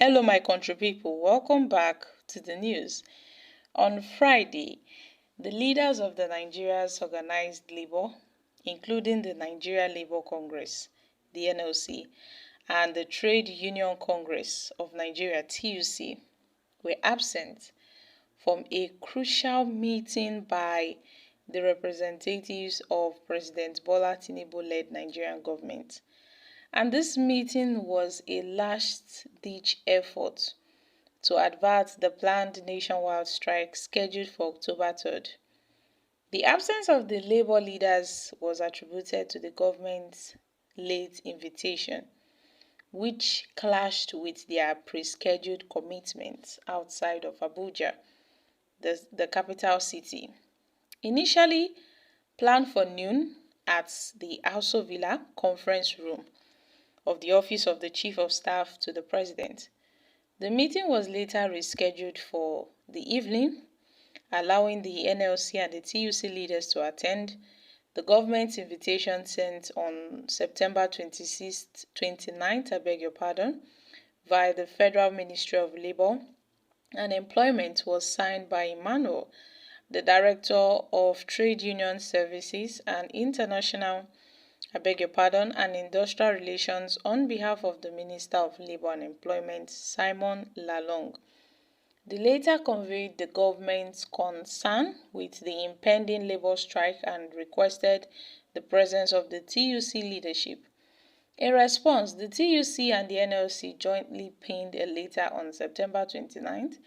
Hello, my country people. Welcome back to the news. On Friday, the leaders of the Nigeria's organized labor, including the Nigeria Labour Congress, the NLC, and the Trade Union Congress of Nigeria, TUC, were absent from a crucial meeting by the representatives of President Bola Tinubu-led Nigerian government. And this meeting was a last-ditch effort to avert the planned nationwide strike scheduled for October 3rd. The absence of the labor leaders was attributed to the government's late invitation, which clashed with their pre-scheduled commitments outside of Abuja, the capital city. Initially planned for noon at the Aso Villa conference room of the Office of the Chief of Staff to the President. The meeting was later rescheduled for the evening, allowing the NLC and the TUC leaders to attend. The government's invitation sent on September 29th, via the Federal Ministry of Labour and Employment was signed by Emmanuel, the Director of Trade Union Services and International and Industrial Relations on behalf of the Minister of Labour and Employment, Simon Lalong. The latter conveyed the government's concern with the impending labour strike and requested the presence of the TUC leadership. In response, the TUC and the NLC jointly penned a letter on September 29th,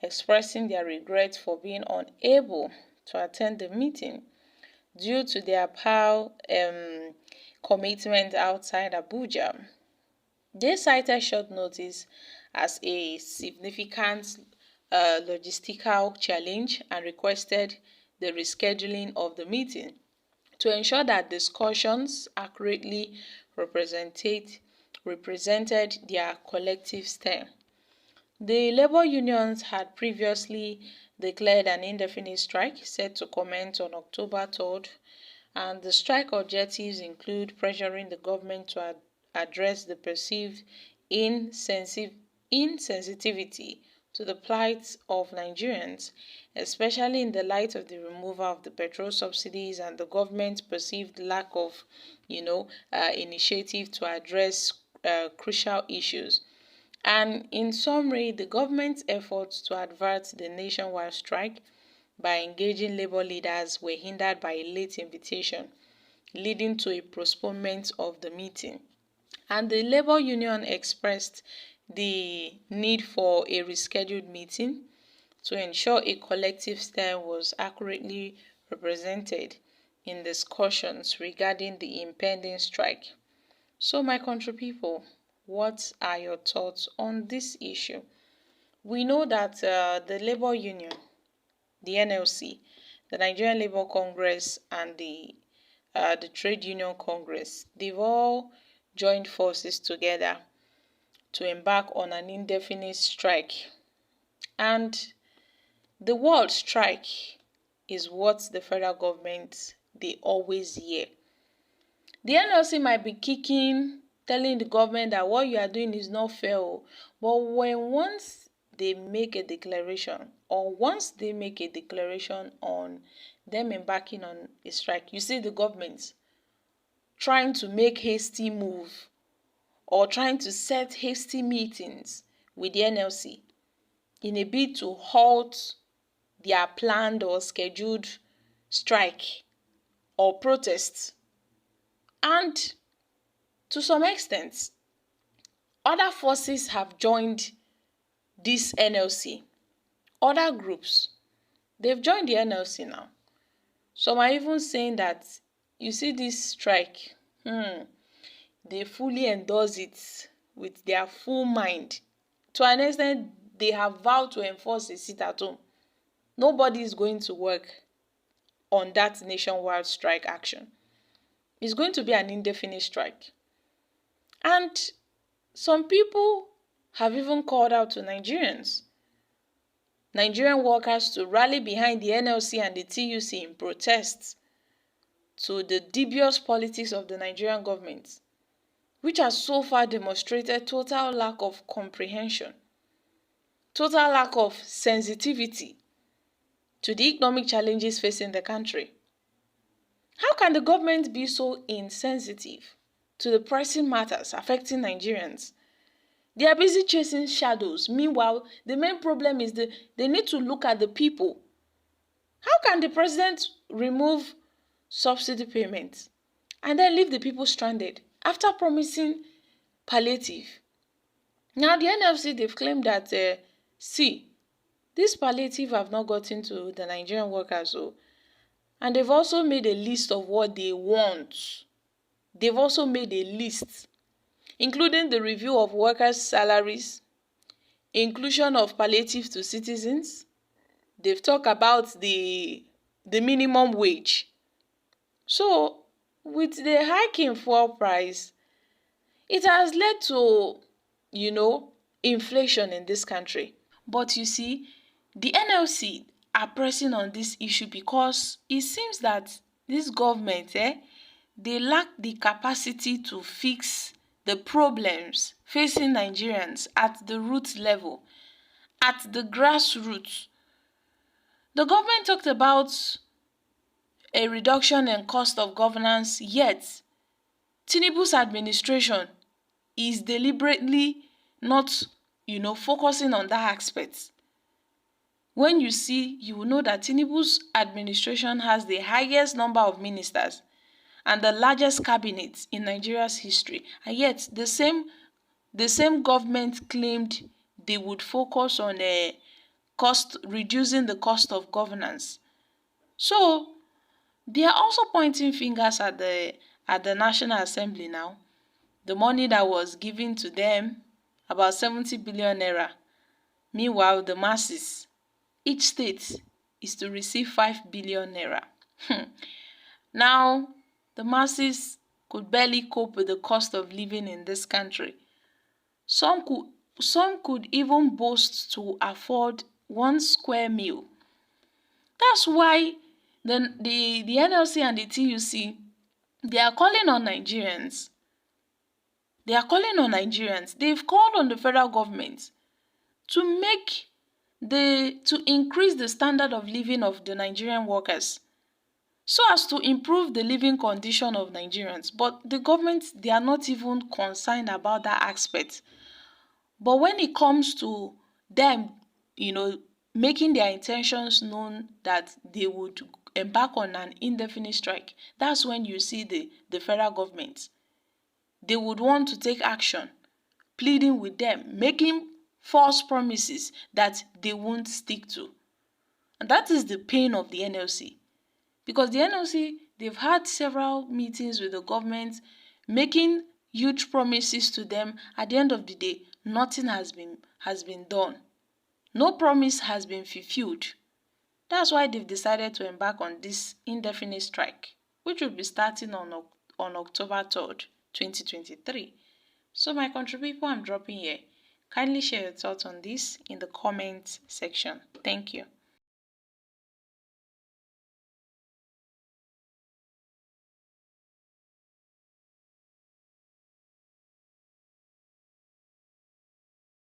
expressing their regret for being unable to attend the meeting due to their commitment outside Abuja. They cited short notice as a significant logistical challenge and requested the rescheduling of the meeting to ensure that discussions accurately represented their collective stand. The labor unions had previously declared an indefinite strike set to commence on October 3rd, and the strike objectives include pressuring the government to address the perceived insensitivity to the plight of Nigerians, especially in the light of the removal of the petrol subsidies and the government's perceived lack of, initiative to address crucial issues. And in summary, the government's efforts to avert the nationwide strike by engaging labor leaders were hindered by a late invitation, leading to a postponement of the meeting. And the labor union expressed the need for a rescheduled meeting to ensure a collective stand was accurately represented in discussions regarding the impending strike. So, my country people, what are your thoughts on this issue? We know that the labor union, the NLC, the Nigerian Labour Congress, and the Trade Union Congress, they've all joined forces together to embark on an indefinite strike. And the word strike is what the federal government, they always hear. The NLC might be telling the government that what you are doing is not fair, but once they make a declaration on them embarking on a strike, you see the government trying to make hasty move or trying to set hasty meetings with the NLC in a bid to halt their planned or scheduled strike or protest. And to some extent, other forces have joined this NLC. Other groups, they've joined the NLC now. Some are even saying that, you see this strike, they fully endorse it with their full mind. To an extent, they have vowed to enforce a sit-at-home. Nobody is going to work on that nationwide strike action. It's going to be an indefinite strike. And some people have even called out to Nigerian workers to rally behind the NLC and the TUC in protest to the dubious politics of the Nigerian government. which has so far demonstrated total lack of comprehension, total lack of sensitivity to the economic challenges facing the country. How can the government be so insensitive to the pressing matters affecting Nigerians? They are busy chasing shadows. Meanwhile, the main problem is they need to look at the people. How can the president remove subsidy payments and then leave the people stranded after promising palliative? Now, the NLC, they've claimed that, see, this palliative have not gotten to the Nigerian workers. And they've also made a list of what they want. They've also made a list, including the review of workers' salaries, inclusion of palliative to citizens. They've talked about the minimum wage. So, with the hike in fuel price, it has led to, inflation in this country. But you see, the NLC are pressing on this issue because it seems that this government, they lack the capacity to fix the problems facing Nigerians at the root level, at the grassroots. The government talked about a reduction in cost of governance, yet Tinubu's administration is deliberately not, focusing on that aspect. When you see, you will know that Tinubu's administration has the highest number of ministers and the largest cabinet in Nigeria's history, and yet the same government claimed they would focus on reducing the cost of governance. So they are also pointing fingers at the National Assembly now. The money that was given to them, about 70 billion naira. Meanwhile, the masses, each state is to receive 5 billion naira. Now, the masses could barely cope with the cost of living in this country. Some could even boast to afford 1 square meal. That's why the NLC and the TUC, they are calling on Nigerians. They've called on the federal government to increase the standard of living of the Nigerian workers so as to improve the living condition of Nigerians. But the government, they are not even concerned about that aspect. But when it comes to them, making their intentions known that they would embark on an indefinite strike, that's when you see the federal government. They would want to take action, pleading with them, making false promises that they won't stick to. And that is the pain of the NLC. Because the NLC, they've had several meetings with the government, making huge promises to them. At the end of the day, nothing has been done. No promise has been fulfilled. That's why they've decided to embark on this indefinite strike, which will be starting on October 3rd, 2023. So my country people, I'm dropping here. Kindly share your thoughts on this in the comment section. Thank you.